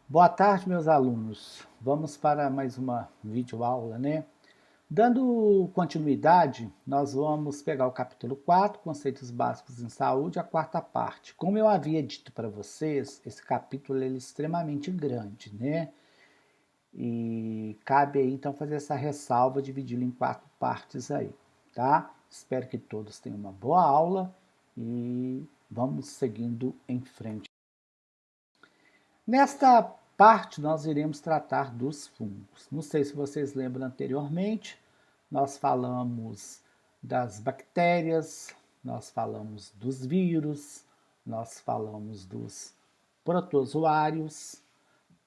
Boa tarde, meus alunos. Vamos para mais uma videoaula, né? Dando continuidade, nós vamos pegar o capítulo 4, Conceitos Básicos em Saúde, a quarta parte. Como eu havia dito para vocês, esse capítulo é extremamente grande, né? E cabe aí, então, fazer essa ressalva, dividi-lo em 4 partes aí, tá? Espero que todos tenham uma boa aula e vamos seguindo em frente. Nesta parte, nós iremos tratar dos fungos. Não sei se vocês lembram anteriormente, nós falamos das bactérias, nós falamos dos vírus, nós falamos dos protozoários,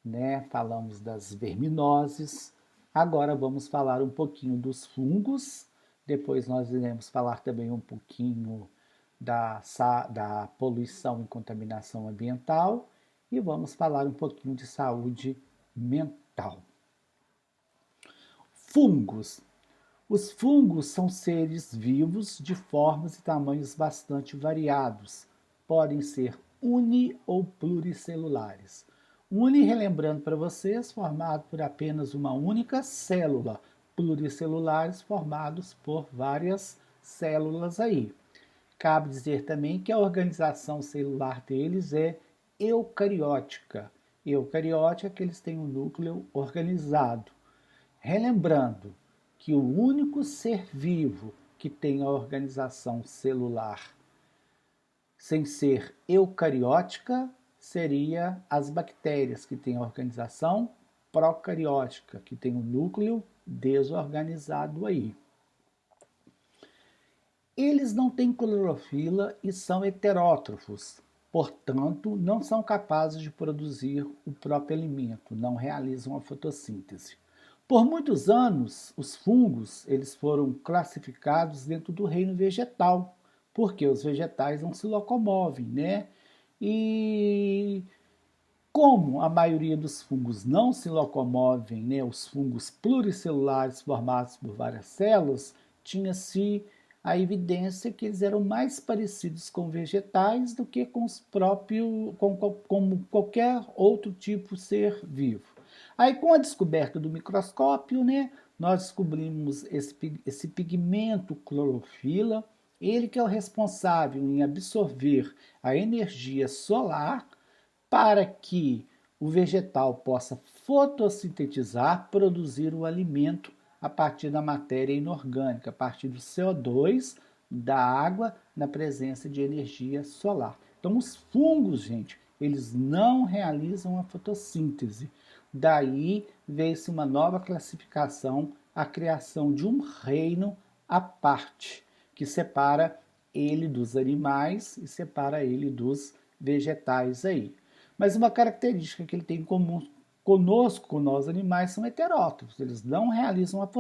né? Falamos das verminoses. Agora vamos falar um pouquinho dos fungos. Depois nós iremos falar também um pouquinho da poluição e contaminação ambiental e vamos falar um pouquinho de saúde mental. Fungos. Os fungos são seres vivos de formas e tamanhos bastante variados. Podem ser uni ou pluricelulares. Uni, relembrando para vocês, formado por apenas uma única célula. Pluricelulares formados por várias células aí. Cabe dizer também que a organização celular deles é eucariótica. Eucariótica é que eles têm um núcleo organizado. Relembrando que o único ser vivo que tem a organização celular sem ser eucariótica seria as bactérias, que têm a organização procariótica, que tem o núcleo desorganizado aí. Eles não têm clorofila e são heterótrofos, portanto, não são capazes de produzir o próprio alimento, não realizam a fotossíntese. Por muitos anos, os fungos eles foram classificados dentro do reino vegetal, porque os vegetais não se locomovem, né? E como a maioria dos fungos não se locomovem, né, os fungos pluricelulares formados por várias células, tinha-se a evidência que eles eram mais parecidos com vegetais do que com os próprios, com qualquer outro tipo de ser vivo. Aí, com a descoberta do microscópio, né, nós descobrimos esse pigmento clorofila, ele que é o responsável em absorver a energia solar para que o vegetal possa fotossintetizar, produzir o alimento a partir da matéria inorgânica, a partir do CO2, da água, na presença de energia solar. Então, os fungos, gente, eles não realizam a fotossíntese. Daí veio-se uma nova classificação, a criação de um reino à parte, que separa ele dos animais e separa ele dos vegetais aí. Mas uma característica que ele tem em comum conosco, com nós animais, são heterótrofos. Eles não realizam a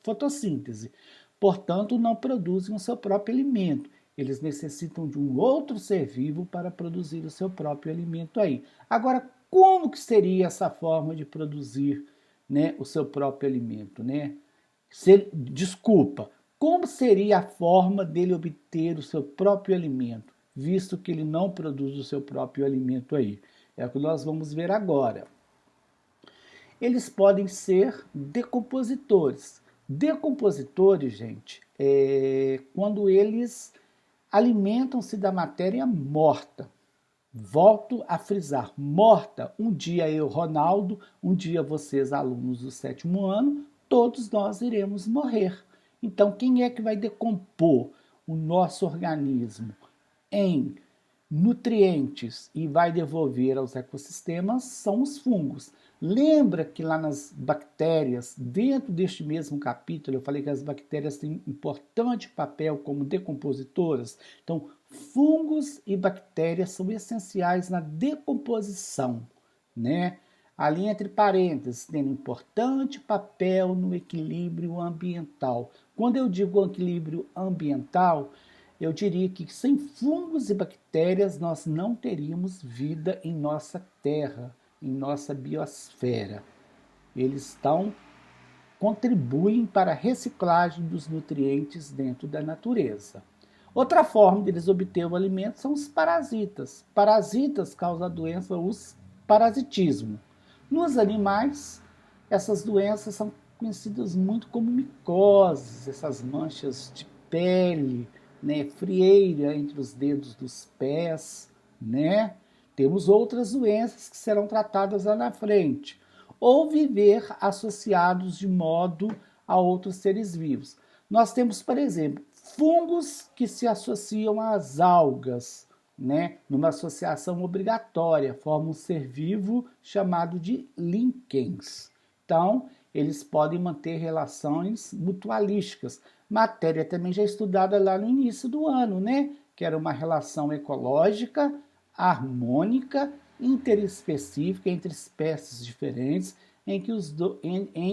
fotossíntese, portanto, não produzem o seu próprio alimento. Eles necessitam de um outro ser vivo para produzir o seu próprio alimento aí. Agora, como que seria essa forma de produzir, né, o seu próprio alimento, né? Desculpa, como seria a forma dele obter o seu próprio alimento, visto que ele não produz o seu próprio alimento aí? É o que nós vamos ver agora. Eles podem ser decompositores. Decompositores, gente, quando eles alimentam-se da matéria morta. Volto a frisar, morta. Um dia eu, Ronaldo, um dia vocês, alunos do 7º ano, todos nós iremos morrer. Então, quem é que vai decompor o nosso organismo em nutrientes e vai devolver aos ecossistemas são os fungos. Lembra que lá nas bactérias, dentro deste mesmo capítulo, eu falei que as bactérias têm um importante papel como decompositoras? Então, fungos e bactérias são essenciais na decomposição, né? Ali entre parênteses, tendo importante papel no equilíbrio ambiental. Quando eu digo equilíbrio ambiental, eu diria que sem fungos e bactérias nós não teríamos vida em nossa terra, em nossa biosfera. Eles contribuem para a reciclagem dos nutrientes dentro da natureza. Outra forma de eles obter o alimento são os parasitas. Parasitas causam a doença, os parasitismo. Nos animais, essas doenças são conhecidas muito como micoses, essas manchas de pele, né, frieira entre os dedos dos pés, né? Temos outras doenças que serão tratadas lá na frente. Ou viver associados de modo a outros seres vivos. Nós temos, por exemplo, fungos que se associam às algas, né? Numa associação obrigatória, formam um ser vivo chamado de líquens. Então, eles podem manter relações mutualísticas. Matéria também já estudada lá no início do ano, né? Que era uma relação ecológica, harmônica, interespecífica entre espécies diferentes, em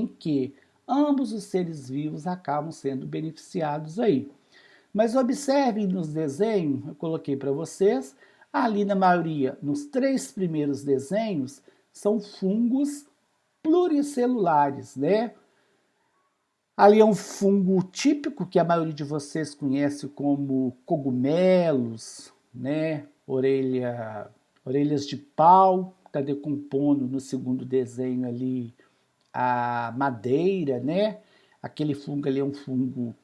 que ambos os seres vivos acabam sendo beneficiados aí. Mas observem nos desenhos, eu coloquei para vocês, ali na maioria, nos 3 primeiros desenhos, são fungos pluricelulares, né? Ali é um fungo típico que a maioria de vocês conhece como cogumelos, né? Orelhas de pau, está decompondo no segundo desenho ali a madeira, né? Aquele fungo ali é um fungo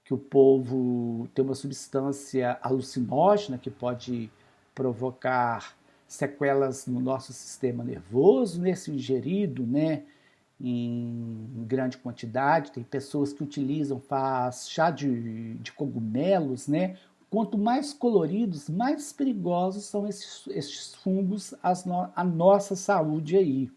que o povo tem uma substância alucinógena que pode provocar sequelas no nosso sistema nervoso, né? Se ingerido, né? Em grande quantidade. Tem pessoas que utilizam, faz chá de cogumelos, né? Quanto mais coloridos, mais perigosos são esses fungos à nossa saúde aí.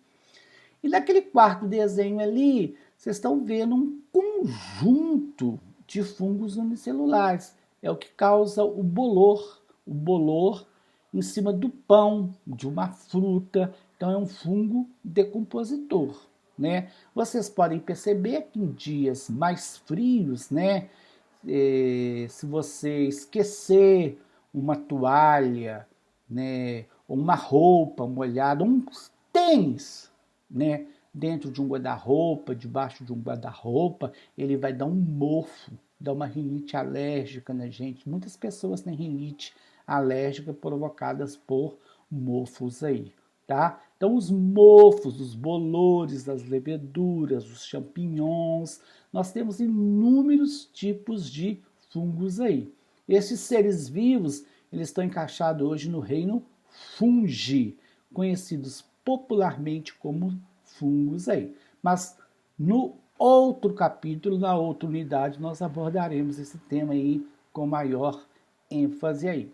E naquele quarto desenho ali, vocês estão vendo um conjunto de fungos unicelulares. É o que causa o bolor em cima do pão, de uma fruta. Então é um fungo decompositor, né? Vocês podem perceber que em dias mais frios, né, se você esquecer uma toalha, né, uma roupa molhada, um tênis, né, dentro de um guarda-roupa, debaixo de um guarda-roupa, ele vai dar um mofo, dar uma rinite alérgica na gente. Muitas pessoas têm rinite alérgica provocadas por mofos aí, tá? Então os mofos, os bolores, as leveduras, os champignons, nós temos inúmeros tipos de fungos aí. Esses seres vivos, eles estão encaixados hoje no reino fungi, conhecidos popularmente como fungos aí. Mas no outro capítulo, na outra unidade, nós abordaremos esse tema aí com maior ênfase aí.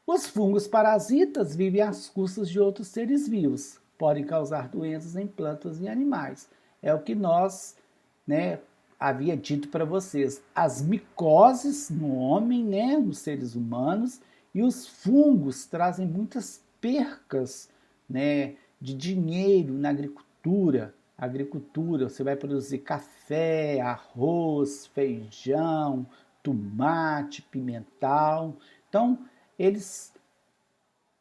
Os fungos parasitas vivem às custas de outros seres vivos, podem causar doenças em plantas e animais. É o que nós, né, havia dito para vocês. As micoses no homem, né, nos seres humanos, e os fungos trazem muitas percas, né, de dinheiro na agricultura. Agricultura, você vai produzir café, arroz, feijão, tomate, pimentão. Então, eles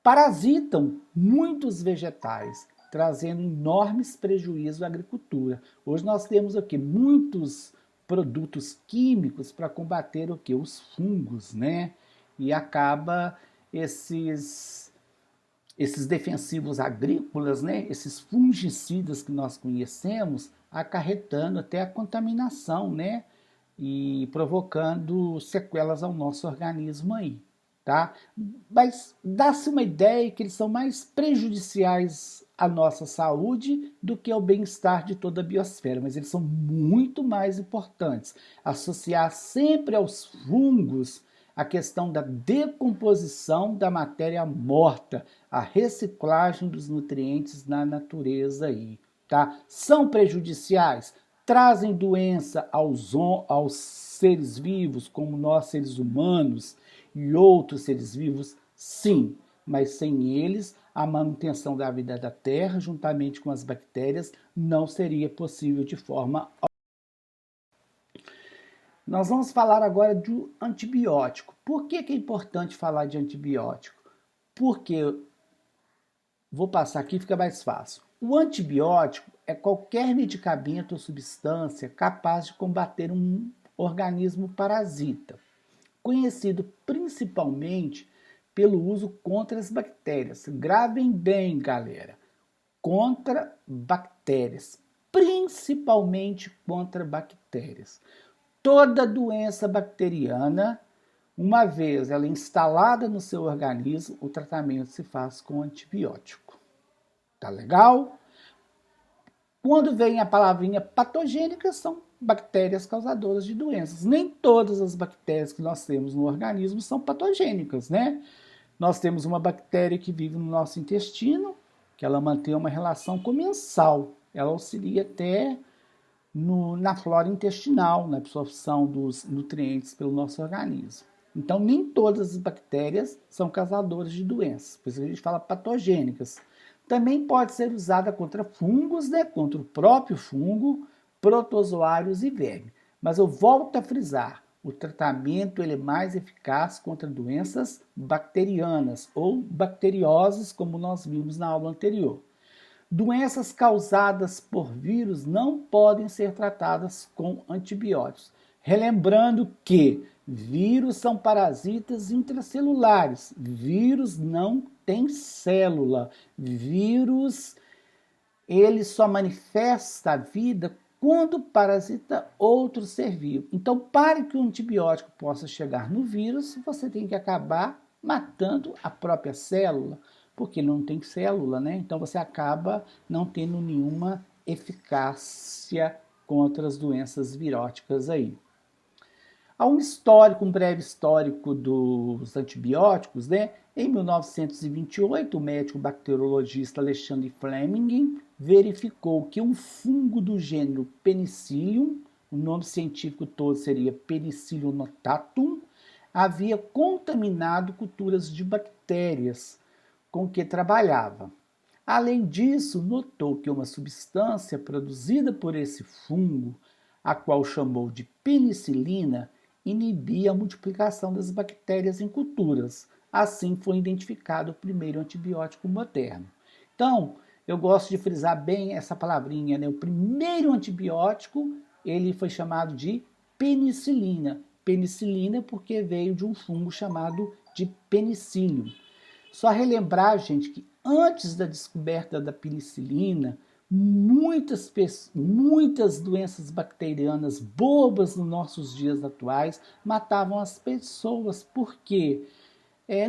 parasitam muitos vegetais, trazendo enormes prejuízos à agricultura. Hoje nós temos aqui muitos produtos químicos para combater o que? Os fungos, né? E acaba esses defensivos agrícolas, né? Esses fungicidas que nós conhecemos, acarretando até a contaminação, né? E provocando sequelas ao nosso organismo aí, tá? Mas dá-se uma ideia que eles são mais prejudiciais à nossa saúde do que ao bem-estar de toda a biosfera, mas eles são muito mais importantes. Associar sempre aos fungos a questão da decomposição da matéria morta, a reciclagem dos nutrientes na natureza aí, tá? São prejudiciais, trazem doença aos seres vivos, como nós seres humanos e outros seres vivos, sim, mas sem eles a manutenção da vida da Terra, juntamente com as bactérias, não seria possível de forma. Nós vamos falar agora do antibiótico. Por que é importante falar de antibiótico? Porque, vou passar aqui, fica mais fácil. O antibiótico é qualquer medicamento ou substância capaz de combater um organismo parasita, conhecido principalmente pelo uso contra as bactérias. Gravem bem, galera. Contra bactérias, principalmente contra bactérias. Toda doença bacteriana, uma vez ela instalada no seu organismo, o tratamento se faz com antibiótico. Tá legal? Quando vem a palavrinha patogênica, são bactérias causadoras de doenças. Nem todas as bactérias que nós temos no organismo são patogênicas, né? Nós temos uma bactéria que vive no nosso intestino, que ela mantém uma relação comensal. Ela auxilia até na flora intestinal, na absorção dos nutrientes pelo nosso organismo. Então, nem todas as bactérias são causadoras de doenças, por isso a gente fala patogênicas. Também pode ser usada contra fungos, né? Contra o próprio fungo, protozoários e vermes. Mas eu volto a frisar, o tratamento ele é mais eficaz contra doenças bacterianas ou bacteriosas, como nós vimos na aula anterior. Doenças causadas por vírus não podem ser tratadas com antibióticos. Relembrando que vírus são parasitas intracelulares. Vírus não tem célula. Vírus, ele só manifesta a vida quando parasita outro ser vivo. Então, para que o antibiótico possa chegar no vírus, você tem que acabar matando a própria célula, porque ele não tem célula, né? Então você acaba não tendo nenhuma eficácia contra as doenças viróticas aí. Há um breve histórico dos antibióticos, né? Em 1928, o médico bacteriologista Alexander Fleming verificou que um fungo do gênero Penicillium, o nome científico todo seria Penicillium notatum, havia contaminado culturas de bactérias com que trabalhava. Além disso, notou que uma substância produzida por esse fungo, a qual chamou de penicilina, inibia a multiplicação das bactérias em culturas. Assim foi identificado o primeiro antibiótico moderno. Então, eu gosto de frisar bem essa palavrinha, né? O primeiro antibiótico, ele foi chamado de penicilina. Penicilina porque veio de um fungo chamado de penicillium. Só relembrar, gente, que antes da descoberta da penicilina, muitas doenças bacterianas bobas nos nossos dias atuais matavam as pessoas, porque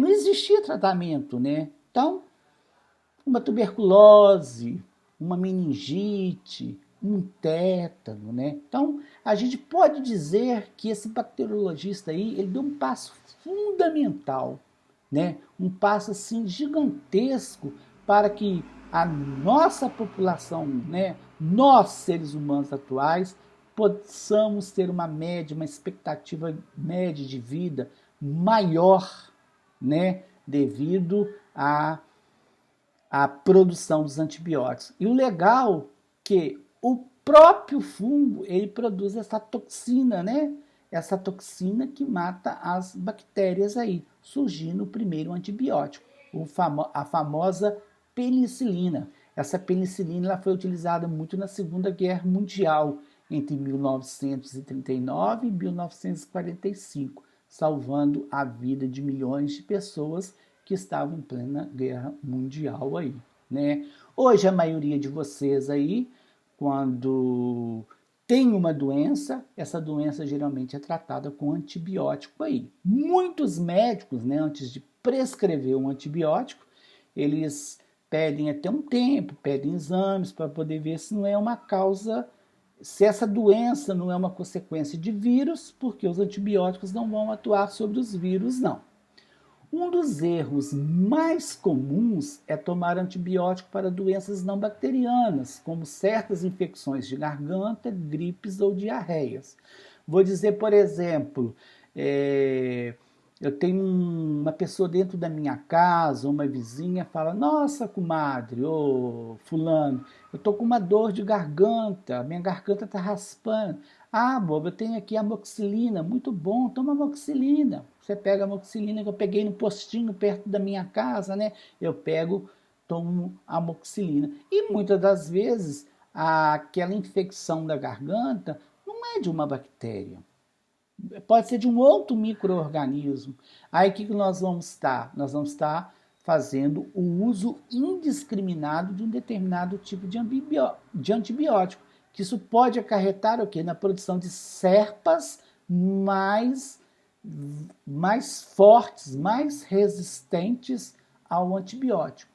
não existia tratamento, né? Então, uma tuberculose, uma meningite, um tétano, né? Então, a gente pode dizer que esse bacteriologista aí, ele deu um passo fundamental, né? Um passo assim gigantesco para que a nossa população, né, nós seres humanos atuais, possamos ter uma expectativa média de vida maior, né, devido à produção dos antibióticos. E o legal que o próprio fungo, ele produz essa toxina, né? Essa toxina que mata as bactérias aí, surgindo o primeiro antibiótico, a famosa penicilina. Essa penicilina ela foi utilizada muito na Segunda Guerra Mundial, entre 1939 e 1945, salvando a vida de milhões de pessoas que estavam em plena guerra mundial aí, né? Hoje a maioria de vocês aí, quando tem uma doença, essa doença geralmente é tratada com antibiótico aí. Muitos médicos, né, antes de prescrever um antibiótico, eles pedem até um tempo, pedem exames para poder ver se não é uma causa, se essa doença não é uma consequência de vírus, porque os antibióticos não vão atuar sobre os vírus, não. Um dos erros mais comuns é tomar antibiótico para doenças não bacterianas, como certas infecções de garganta, gripes ou diarreias. Vou dizer, por exemplo, eu tenho uma pessoa dentro da minha casa, uma vizinha, fala: nossa, comadre, ô fulano, eu tô com uma dor de garganta, minha garganta tá raspando. Ah, boba, eu tenho aqui a amoxicilina, muito bom, toma amoxicilina. Você pega a amoxicilina que eu peguei no postinho perto da minha casa, né? Eu pego, tomo a amoxicilina. E muitas das vezes, aquela infecção da garganta não é de uma bactéria. pode ser de um outro micro-organismo. Aí o que nós vamos estar? Nós vamos estar fazendo o uso indiscriminado de um determinado tipo de antibiótico, que isso pode acarretar o quê? Na produção de cepas mais, mais fortes, mais resistentes ao antibiótico.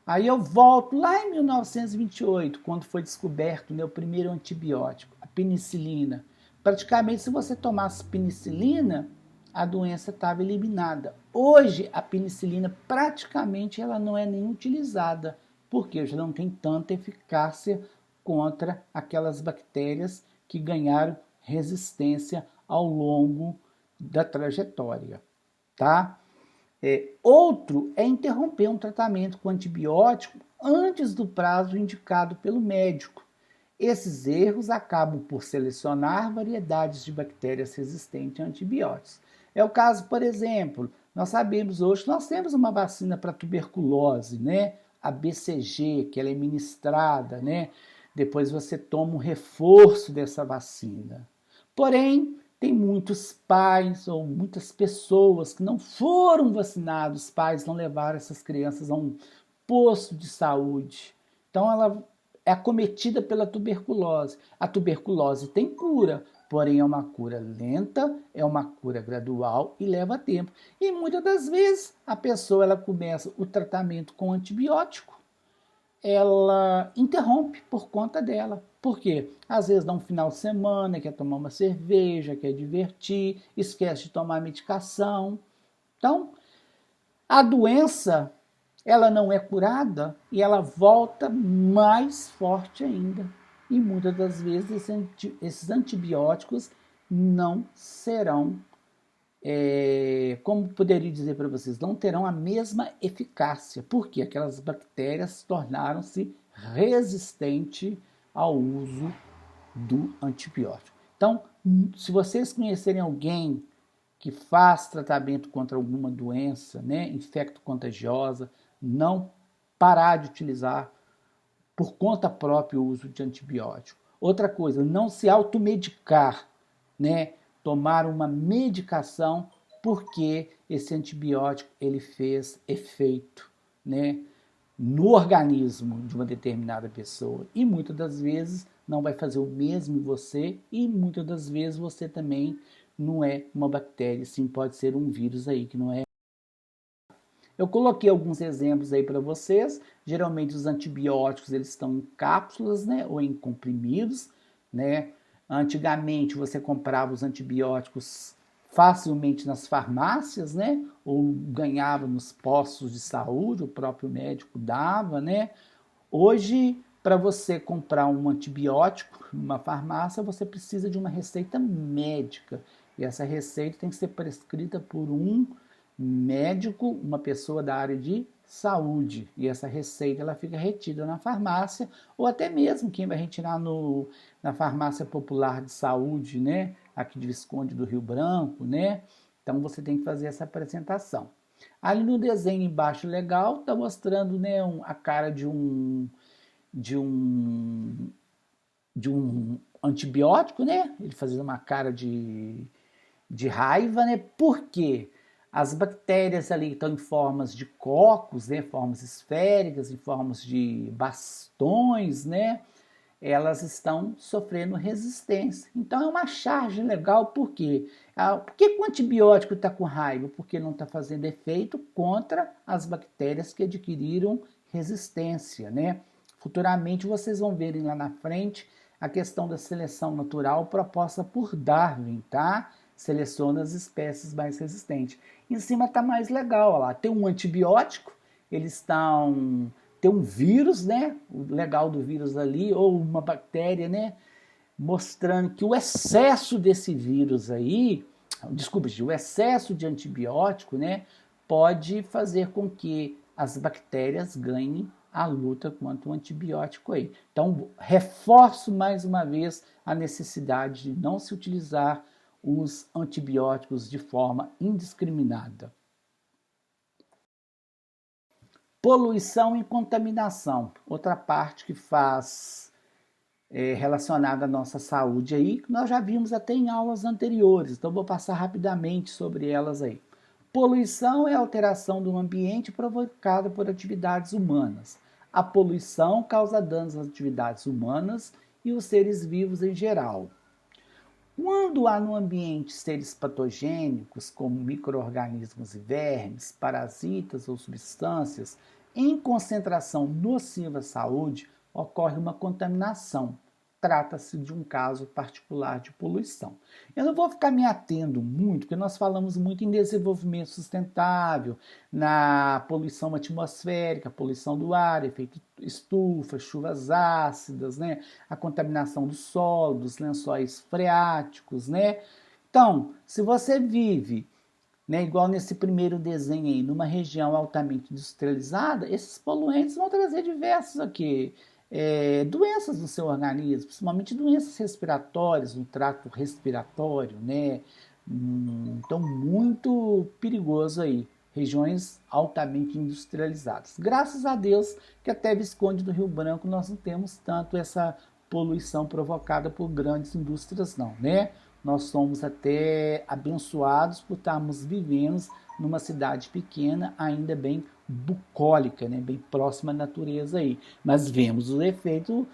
Aí eu volto lá em 1928, quando foi descoberto, né, o primeiro antibiótico, a penicilina. Praticamente, se você tomasse penicilina, a doença estava eliminada. Hoje, a penicilina praticamente ela não é nem utilizada, porque já não tem tanta eficácia contra aquelas bactérias que ganharam resistência ao longo da trajetória, tá? Outro é interromper um tratamento com antibiótico antes do prazo indicado pelo médico. Esses erros acabam por selecionar variedades de bactérias resistentes a antibióticos. É o caso, por exemplo, nós sabemos hoje que nós temos uma vacina para tuberculose, né? A BCG, que ela é ministrada, né? Depois você toma um reforço dessa vacina. Porém, tem muitos pais ou muitas pessoas que não foram vacinados, os pais não levaram essas crianças a um posto de saúde. Então ela é acometida pela tuberculose. A tuberculose tem cura, porém é uma cura lenta, é uma cura gradual e leva tempo. E muitas das vezes a pessoa ela começa o tratamento com antibiótico, ela interrompe por conta dela. Por quê? Às vezes dá um final de semana, quer tomar uma cerveja, quer divertir, esquece de tomar medicação. Então, a doença, ela não é curada e ela volta mais forte ainda. E muitas das vezes esses antibióticos não serão, como poderia dizer para vocês, não terão a mesma eficácia, porque aquelas bactérias tornaram-se resistentes ao uso do antibiótico. Então, se vocês conhecerem alguém que faz tratamento contra alguma doença, né, infecto-contagiosa, não parar de utilizar por conta própria o uso de antibiótico. Outra coisa, não se automedicar, né, tomar uma medicação porque esse antibiótico ele fez efeito, né, no organismo de uma determinada pessoa e muitas das vezes não vai fazer o mesmo em você e muitas das vezes você também não é uma bactéria, sim, pode ser um vírus aí que não é. Eu coloquei alguns exemplos aí para vocês. Geralmente os antibióticos eles estão em cápsulas, né, ou em comprimidos, né? Antigamente você comprava os antibióticos facilmente nas farmácias, né, ou ganhava nos postos de saúde, o próprio médico dava, né? Hoje, para você comprar um antibiótico numa farmácia, você precisa de uma receita médica. E essa receita tem que ser prescrita por um médico, uma pessoa da área de saúde. E essa receita ela fica retida na farmácia, ou até mesmo quem vai retirar na farmácia popular de saúde, né? Aqui de Visconde do Rio Branco, né? Então você tem que fazer essa apresentação. Ali no desenho embaixo legal está mostrando, né, a cara de um de um antibiótico, né? Ele fazendo uma cara de raiva, né? Porque as bactérias ali estão em formas de cocos, né? Formas esféricas, em formas de bastões, né? Elas estão sofrendo resistência. Então é uma charge legal, por quê? Por que o antibiótico está com raiva? Porque não está fazendo efeito contra as bactérias que adquiriram resistência, né? Futuramente vocês vão verem lá na frente a questão da seleção natural proposta por Darwin, tá? Seleciona as espécies mais resistentes. Em cima está mais legal, ó lá. Tem um antibiótico, eles estão tem um vírus, né? O legal do vírus ali, ou uma bactéria, né? Mostrando que o excesso desse vírus aí, desculpa, o excesso de antibiótico, né? Pode fazer com que as bactérias ganhem a luta contra o antibiótico aí. Então, reforço mais uma vez a necessidade de não se utilizar os antibióticos de forma indiscriminada. Poluição e contaminação, outra parte que faz relacionada à nossa saúde aí, que nós já vimos até em aulas anteriores, então vou passar rapidamente sobre elas aí. Poluição é a alteração do ambiente provocada por atividades humanas. A poluição causa danos às atividades humanas e os seres vivos em geral. Quando há no ambiente seres patogênicos, como micro-organismos e vermes, parasitas ou substâncias, em concentração nociva à saúde, ocorre uma contaminação. Trata-se de um caso particular de poluição. Eu não vou ficar me atendo muito, porque nós falamos muito em desenvolvimento sustentável, na poluição atmosférica, poluição do ar, efeito estufa, chuvas ácidas, né? A contaminação do solo, dos lençóis freáticos, né? Então, se você vive, né, igual nesse primeiro desenho aí, numa região altamente industrializada, esses poluentes vão trazer diversos aqui, doenças no seu organismo, principalmente doenças respiratórias, no trato respiratório, né? Então, muito perigoso aí, regiões altamente industrializadas. Graças a Deus que até Visconde do Rio Branco nós não temos tanto essa poluição provocada por grandes indústrias não, né? Nós somos até abençoados por estarmos vivendo numa cidade pequena, ainda bem bucólica, né? Bem próxima à natureza aí. Mas vemos o efeito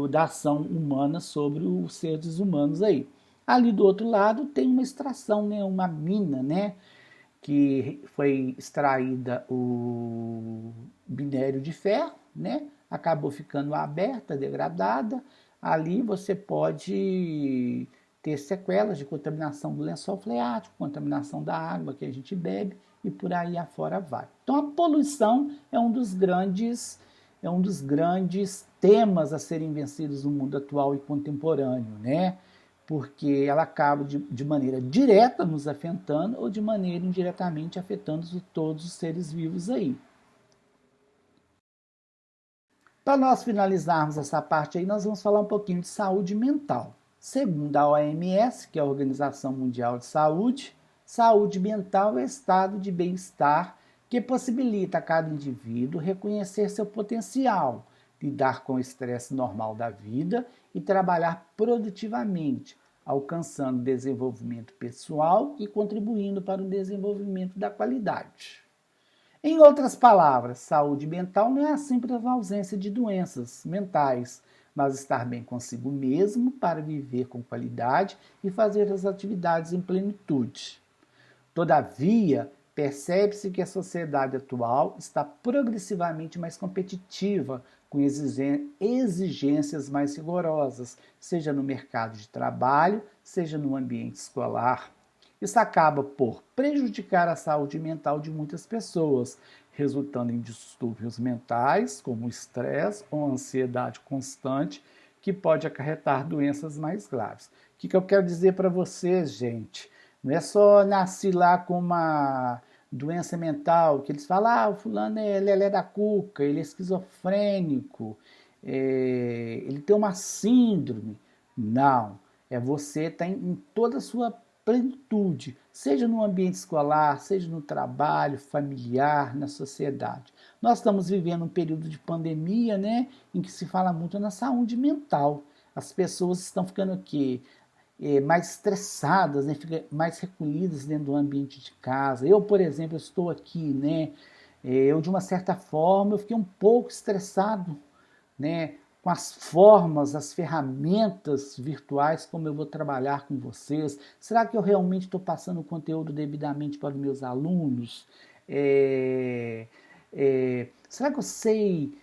da ação humana sobre os seres humanos aí. Ali do outro lado tem uma extração, né? Uma mina, né? Que foi extraída o minério de ferro, né? Acabou ficando aberta, degradada. Ali você pode ter sequelas de contaminação do lençol freático, contaminação da água que a gente bebe e por aí afora vai. Então a poluição é um dos grandes temas a serem vencidos no mundo atual e contemporâneo, né? Porque ela acaba de maneira direta nos afetando ou de maneira indiretamente afetando todos os seres vivos aí. Para nós finalizarmos essa parte aí, nós vamos falar um pouquinho de saúde mental. Segundo a OMS, que é a Organização Mundial de Saúde, saúde mental é estado de bem-estar que possibilita a cada indivíduo reconhecer seu potencial, lidar com o estresse normal da vida e trabalhar produtivamente, alcançando desenvolvimento pessoal e contribuindo para o desenvolvimento da qualidade. Em outras palavras, saúde mental não é a simples ausência de doenças mentais, mas estar bem consigo mesmo para viver com qualidade e fazer as atividades em plenitude. Todavia, percebe-se que a sociedade atual está progressivamente mais competitiva, com exigências mais rigorosas, seja no mercado de trabalho, seja no ambiente escolar. Isso acaba por prejudicar a saúde mental de muitas pessoas, resultando em distúrbios mentais, como o estresse ou ansiedade constante, que pode acarretar doenças mais graves. O que eu quero dizer para vocês, gente? Não é só nascer lá com uma doença mental, que eles falam, o fulano ele é da cuca, ele é esquizofrênico, ele tem uma síndrome. Não, é você estar em toda a sua plenitude, seja no ambiente escolar, seja no trabalho, familiar, na sociedade. Nós estamos vivendo um período de pandemia, né, em que se fala muito na saúde mental. As pessoas estão ficando aqui mais estressadas, né, mais recolhidas dentro do ambiente de casa. Eu, por exemplo, estou aqui, né, eu de uma certa forma eu fiquei um pouco estressado, né, com as formas, as ferramentas virtuais, como eu vou trabalhar com vocês. Será que eu realmente estou passando o conteúdo devidamente para os meus alunos? Será que eu sei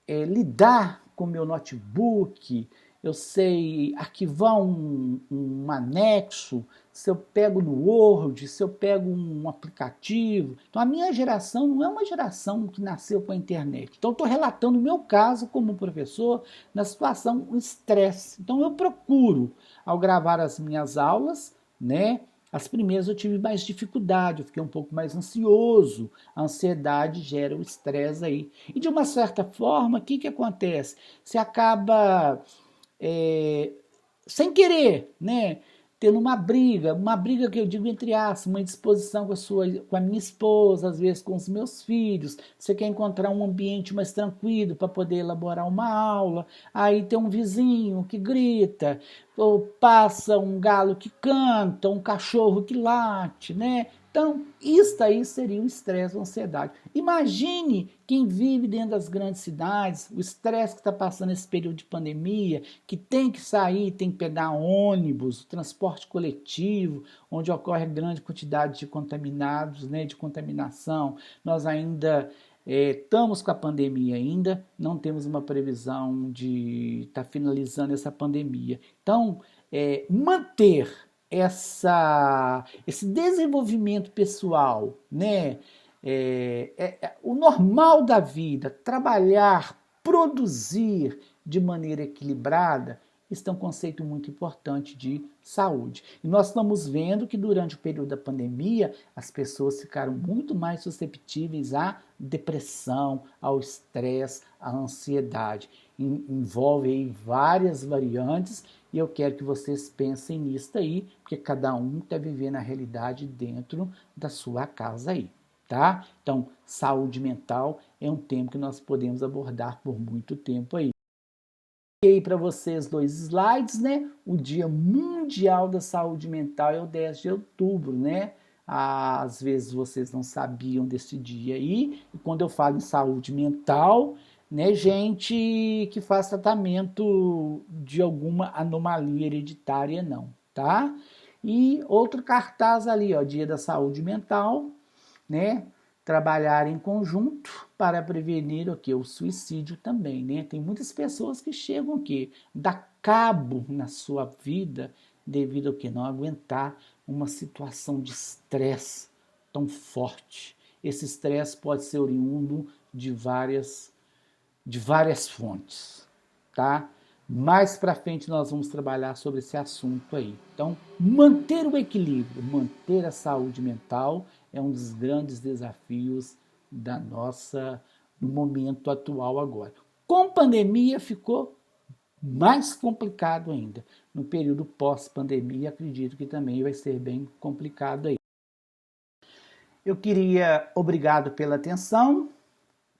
lidar com o meu notebook? Eu sei arquivar um anexo, se eu pego no Word, se eu pego um aplicativo. Então a minha geração não é uma geração que nasceu com a internet. Então eu estou relatando o meu caso como professor na situação o estresse. Então eu procuro, ao gravar as minhas aulas, né? As primeiras eu tive mais dificuldade, eu fiquei um pouco mais ansioso. A ansiedade gera o estresse aí. E de uma certa forma, o que acontece? Você acaba sem querer, né, tendo uma briga que eu digo entre aspas, uma indisposição com a minha esposa, às vezes com os meus filhos, você quer encontrar um ambiente mais tranquilo para poder elaborar uma aula, aí tem um vizinho que grita, ou passa um galo que canta, um cachorro que late, né? Então, isso aí seria o estresse ou ansiedade. Imagine quem vive dentro das grandes cidades, o estresse que está passando nesse período de pandemia, que tem que sair, tem que pegar ônibus, transporte coletivo, onde ocorre grande quantidade de contaminados, né, de contaminação. Nós ainda estamos com a pandemia ainda, não temos uma previsão de estar finalizando essa pandemia. Então, manter esse desenvolvimento pessoal, né? O normal da vida, trabalhar, produzir de maneira equilibrada, isso é um conceito muito importante de saúde. E nós estamos vendo que durante o período da pandemia, as pessoas ficaram muito mais susceptíveis à depressão, ao estresse, à ansiedade. Envolve aí várias variantes e eu quero que vocês pensem nisso aí, porque cada um está vivendo a realidade dentro da sua casa aí, tá? Então, saúde mental é um tema que nós podemos abordar por muito tempo aí. Aí para vocês 2 slides, né? O Dia Mundial da Saúde Mental é o 10 de outubro, né? Às vezes vocês não sabiam desse dia aí, e quando eu falo em saúde mental, né, gente que faz tratamento de alguma anomalia hereditária, não, tá? E outro cartaz ali, ó, Dia da Saúde Mental, né? Trabalhar em conjunto para prevenir o que? O suicídio também, né? Tem muitas pessoas que chegam aqui, dá cabo na sua vida devido ao que? Não aguentar uma situação de estresse tão forte. Esse estresse pode ser oriundo de várias fontes, tá? Mais para frente nós vamos trabalhar sobre esse assunto aí. Então, manter o equilíbrio, manter a saúde mental é um dos grandes desafios no momento atual agora. Com pandemia ficou mais complicado ainda. No período pós-pandemia, acredito que também vai ser bem complicado aí. Eu queria, obrigado pela atenção.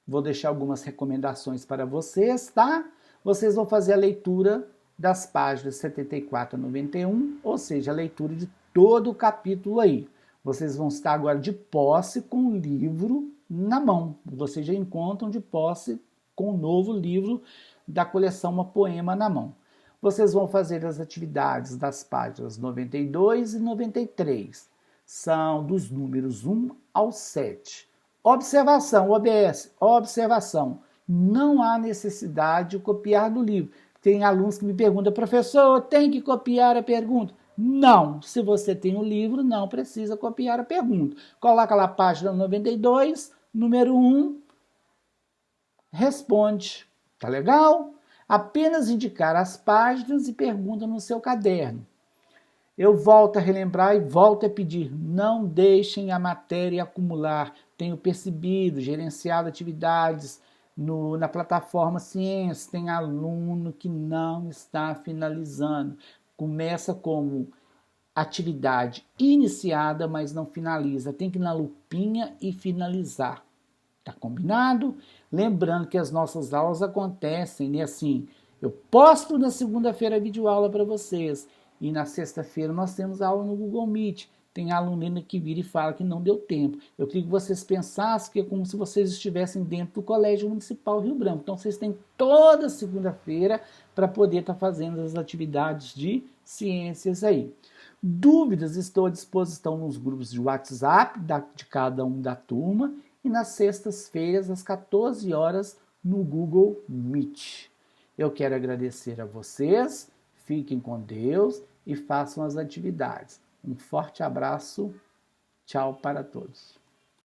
Vou deixar algumas recomendações para vocês, tá? Vocês vão fazer a leitura das páginas 74 a 91, ou seja, a leitura de todo o capítulo aí. Vocês vão estar agora de posse com o livro na mão. Vocês já encontram de posse com o novo livro da coleção Uma Poema na mão. Vocês vão fazer as atividades das páginas 92 e 93. São dos números 1 ao 7. Observação, OBS, observação. Não há necessidade de copiar do livro. Tem alunos que me perguntam, professor, tem que copiar a pergunta? Não, se você tem o livro, não precisa copiar a pergunta. Coloca lá a página 92, número 1, responde. Tá legal? Apenas indicar as páginas e pergunta no seu caderno. Eu volto a relembrar e volto a pedir, não deixem a matéria acumular. Tenho percebido, gerenciado atividades na plataforma Ciência, tem aluno que não está finalizando. Começa como atividade iniciada, mas não finaliza. Tem que ir na lupinha e finalizar. Tá combinado? Lembrando que as nossas aulas acontecem, né? Assim, eu posto na segunda-feira a videoaula para vocês. E na sexta-feira nós temos aula no Google Meet. Tem aluno que vira e fala que não deu tempo. Eu queria que vocês pensassem que é como se vocês estivessem dentro do Colégio Municipal Rio Branco. Então vocês têm toda segunda-feira para poder estar fazendo as atividades de ciências aí. Dúvidas, estou à disposição nos grupos de WhatsApp de cada um da turma e nas sextas-feiras às 14 horas no Google Meet. Eu quero agradecer a vocês, fiquem com Deus e façam as atividades. Um forte abraço, tchau para todos.